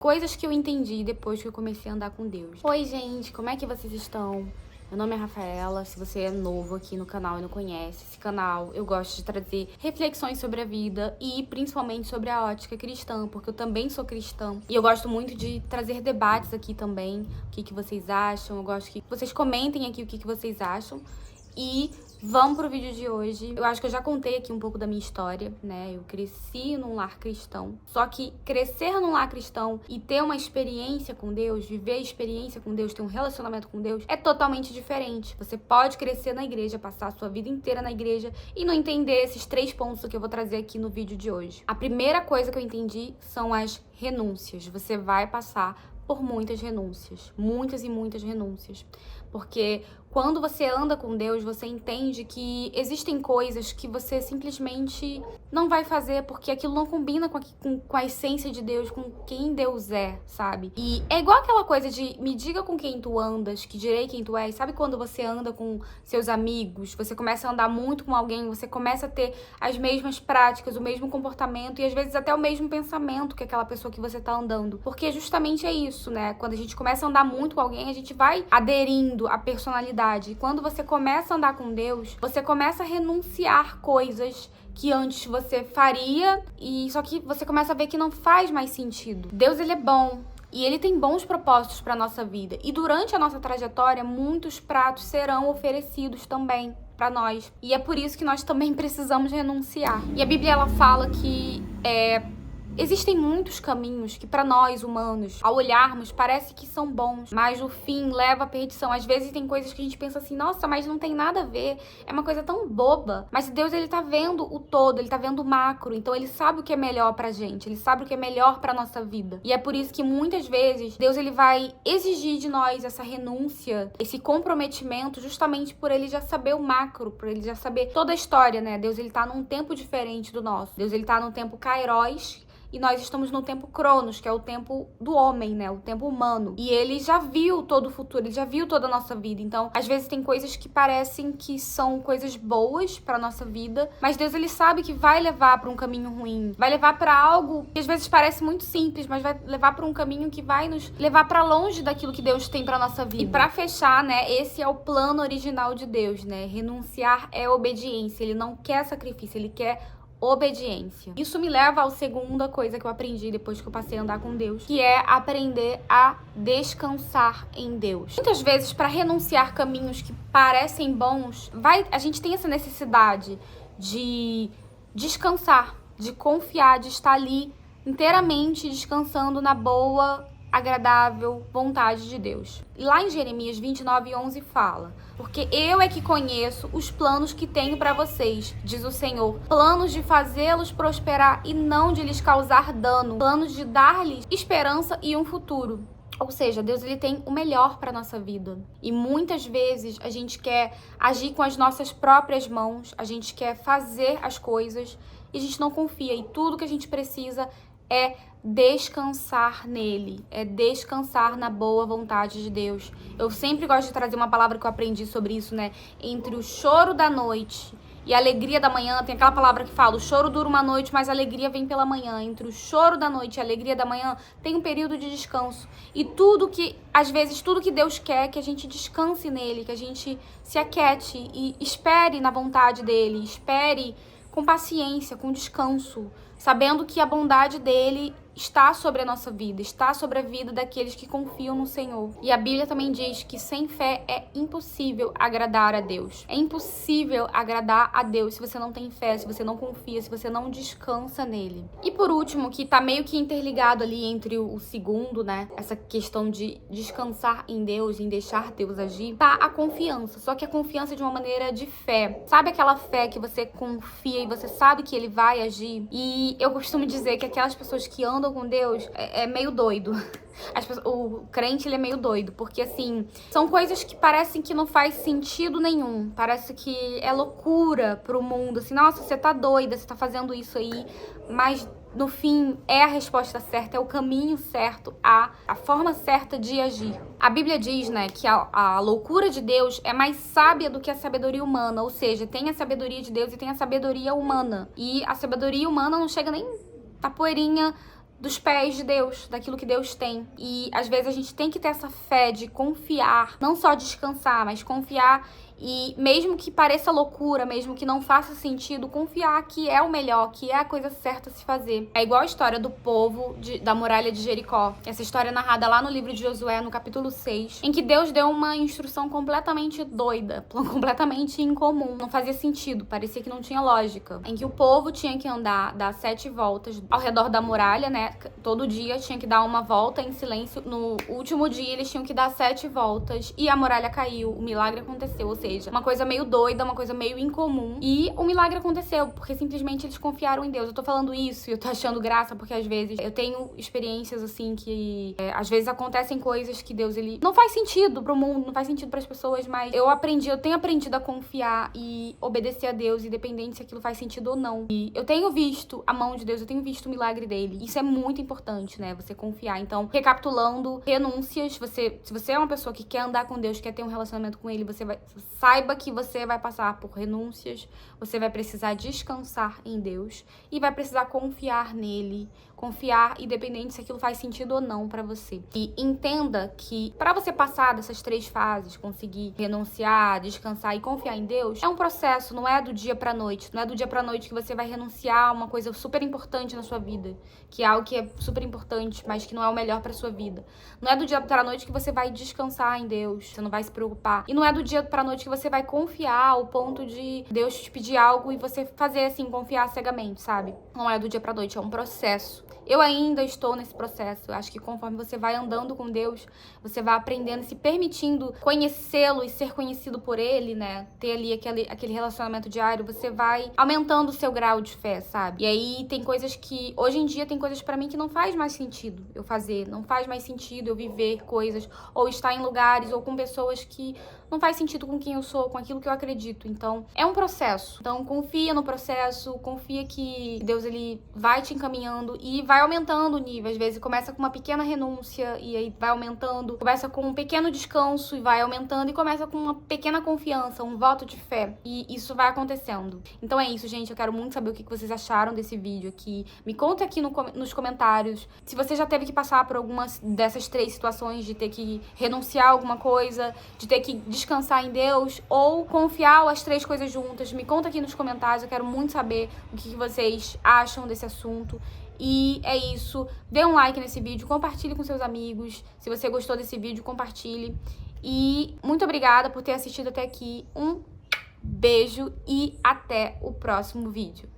Coisas que eu entendi depois que eu comecei a andar com Deus. Oi, gente, como é que vocês estão? Meu nome é Rafaela. Se você é novo aqui no canal e não conhece esse canal, eu gosto de trazer reflexões sobre a vida e principalmente sobre a ótica cristã, porque eu também sou cristã. E eu gosto muito de trazer debates aqui também. O que vocês acham? Eu gosto que vocês comentem aqui o que vocês acham. E vamos pro vídeo de hoje. Eu acho que eu já contei aqui um pouco da minha história, né? Eu cresci num lar cristão. Só que crescer num lar cristão e ter uma experiência com Deus, viver a experiência com Deus, ter um relacionamento com Deus, é totalmente diferente. Você pode crescer na igreja, passar a sua vida inteira na igreja e não entender esses 3 pontos que eu vou trazer aqui no vídeo de hoje. A primeira coisa que eu entendi são as renúncias. Você vai passar por muitas renúncias, muitas e muitas renúncias. Porque quando você anda com Deus, você entende que existem coisas que você simplesmente não vai fazer porque aquilo não combina com a essência de Deus, com quem Deus é, sabe? E é igual aquela coisa de me diga com quem tu andas, que direi quem tu és. Sabe quando você anda com seus amigos, você começa a andar muito com alguém, você começa a ter as mesmas práticas, o mesmo comportamento e às vezes até o mesmo pensamento que aquela pessoa que você tá andando. Porque justamente é isso, né? Quando a gente começa a andar muito com alguém, a gente vai aderindo à personalidade. E quando você começa a andar com Deus, você começa a renunciar coisas que antes você faria, e só que você começa a ver que não faz mais sentido. Deus, ele é bom. E ele tem bons propósitos para nossa vida. E durante a nossa trajetória, muitos pratos serão oferecidos também para nós. E é por isso que nós também precisamos renunciar. E a Bíblia, ela fala que existem muitos caminhos que para nós humanos, ao olharmos, parece que são bons, mas o fim leva à perdição. Às vezes tem coisas que a gente pensa assim, nossa, mas não tem nada a ver, é uma coisa tão boba. Mas Deus, ele tá vendo o todo, ele tá vendo o macro, então ele sabe o que é melhor pra gente, ele sabe o que é melhor pra nossa vida. E é por isso que muitas vezes Deus, ele vai exigir de nós essa renúncia, esse comprometimento, justamente por ele já saber o macro, por ele já saber toda a história, né? Deus, ele tá num tempo diferente do nosso. Deus, ele tá num tempo Kairos, e nós estamos no tempo Cronos, que é o tempo do homem, né? O tempo humano. E ele já viu todo o futuro, ele já viu toda a nossa vida. Então, às vezes tem coisas que parecem que são coisas boas pra nossa vida, mas Deus, ele sabe que vai levar pra um caminho ruim. Vai levar pra algo que às vezes parece muito simples, mas vai levar pra um caminho que vai nos levar pra longe daquilo que Deus tem pra nossa vida. E pra fechar, né? Esse é o plano original de Deus, né? Renunciar é obediência. Ele não quer sacrifício, ele quer obediência. Isso me leva à segunda coisa que eu aprendi depois que eu passei a andar com Deus, que é aprender a descansar em Deus. Muitas vezes, para renunciar caminhos que parecem bons, a gente tem essa necessidade de descansar, de confiar, de estar ali inteiramente descansando na boa, agradável vontade de Deus. Lá em Jeremias 29:11 fala: porque eu é que conheço os planos que tenho para vocês, diz o Senhor, planos de fazê-los prosperar e não de lhes causar dano, planos de dar-lhes esperança e um futuro. Ou seja, Deus, ele tem o melhor para nossa vida. E muitas vezes a gente quer agir com as nossas próprias mãos, a gente quer fazer as coisas e a gente não confia. E tudo que a gente precisa é descansar nele, é descansar na boa vontade de Deus. Eu sempre gosto de trazer uma palavra que eu aprendi sobre isso, né? Entre o choro da noite e a alegria da manhã, tem aquela palavra que fala: o choro dura uma noite, mas a alegria vem pela manhã. Entre o choro da noite e a alegria da manhã, tem um período de descanso. E às vezes, tudo que Deus quer é que a gente descanse nele, que a gente se aquiete e espere na vontade dele, espere com paciência, com descanso, sabendo que a bondade dele está sobre a nossa vida, está sobre a vida daqueles que confiam no Senhor. E a Bíblia também diz que sem fé é impossível agradar a Deus. É impossível agradar a Deus se você não tem fé, se você não confia, se você não descansa nele. E por último, que tá meio que interligado ali entre o segundo, né? Essa questão de descansar em Deus, em deixar Deus agir, tá a confiança. Só que a confiança de uma maneira de fé. Sabe aquela fé que você confia e você sabe que ele vai agir? E eu costumo dizer que aquelas pessoas que andam com Deus é meio doido. O crente, ele é meio doido, porque assim, são coisas que parecem que não faz sentido nenhum, parece que é loucura pro mundo, assim, nossa, você tá doida, você tá fazendo isso aí, mas no fim é a resposta certa, é o caminho certo, a forma certa de agir. A Bíblia diz, né, que a loucura de Deus é mais sábia do que a sabedoria humana, ou seja, tem a sabedoria de Deus e tem a sabedoria humana, e a sabedoria humana não chega nem a poeirinha dos pés de Deus, daquilo que Deus tem. E às vezes a gente tem que ter essa fé de confiar, não só descansar, mas confiar. E mesmo que pareça loucura, mesmo que não faça sentido, confiar que é o melhor, que é a coisa certa a se fazer. É igual a história do povo da muralha de Jericó. Essa história é narrada lá no livro de Josué, no capítulo 6, em que Deus deu uma instrução completamente doida, completamente incomum. Não fazia sentido, parecia que não tinha lógica. Em que o povo tinha que dar 7 voltas ao redor da muralha, né? Todo dia tinha que dar uma volta em silêncio. No último dia eles tinham que dar 7 voltas e a muralha caiu, o milagre aconteceu, ou seja, uma coisa meio doida, uma coisa meio incomum. E o milagre aconteceu, porque simplesmente eles confiaram em Deus. Eu tô falando isso e eu tô achando graça, porque às vezes eu tenho experiências assim que às vezes acontecem coisas que Deus, ele não faz sentido pro mundo, não faz sentido pras pessoas, mas eu tenho aprendido a confiar e obedecer a Deus, independente se aquilo faz sentido ou não. E eu tenho visto a mão de Deus, eu tenho visto o milagre dele. Isso é muito importante, né? Você confiar. Então, recapitulando, renúncias, se você é uma pessoa que quer andar com Deus, quer ter um relacionamento com ele, saiba que você vai passar por renúncias, você vai precisar descansar em Deus e vai precisar confiar nele, confiar independente se aquilo faz sentido ou não pra você. E entenda que pra você passar dessas 3 fases, conseguir renunciar, descansar e confiar em Deus, é um processo, não é do dia pra noite. Não é do dia pra noite que você vai renunciar a uma coisa super importante na sua vida, que é algo que é super importante, mas que não é o melhor pra sua vida. Não é do dia pra noite que você vai descansar em Deus, você não vai se preocupar. E não é do dia pra noite que você vai confiar ao ponto de Deus te pedir algo e você fazer assim, confiar cegamente, sabe? Não é do dia pra noite, é um processo. Eu ainda estou nesse processo. Eu acho que conforme você vai andando com Deus, você vai aprendendo, se permitindo conhecê-lo e ser conhecido por ele, né? Ter ali aquele relacionamento diário, você vai aumentando o seu grau de fé, sabe? E aí tem coisas que, hoje em dia, tem coisas pra mim que não faz mais sentido eu fazer. Não faz mais sentido eu viver coisas, ou estar em lugares, ou com pessoas que não faz sentido com quem eu sou, com aquilo que eu acredito. Então, é um processo. Então, confia no processo, confia que Deus, ele vai te encaminhando e vai aumentando o nível. Às vezes, começa com uma pequena renúncia e aí vai aumentando. Começa com um pequeno descanso e vai aumentando. E começa com uma pequena confiança, um voto de fé. E isso vai acontecendo. Então, é isso, gente. Eu quero muito saber o que vocês acharam desse vídeo aqui. Me conta aqui nos comentários se você já teve que passar por algumas dessas 3 situações, de ter que renunciar a alguma coisa, de ter que descansar em Deus ou confiar, ou as 3 coisas juntas. Me conta aqui nos comentários, eu quero muito saber o que vocês acham desse assunto. E é isso, dê um like nesse vídeo, compartilhe com seus amigos. Se você gostou desse vídeo, compartilhe. E muito obrigada por ter assistido até aqui. Um beijo e até o próximo vídeo.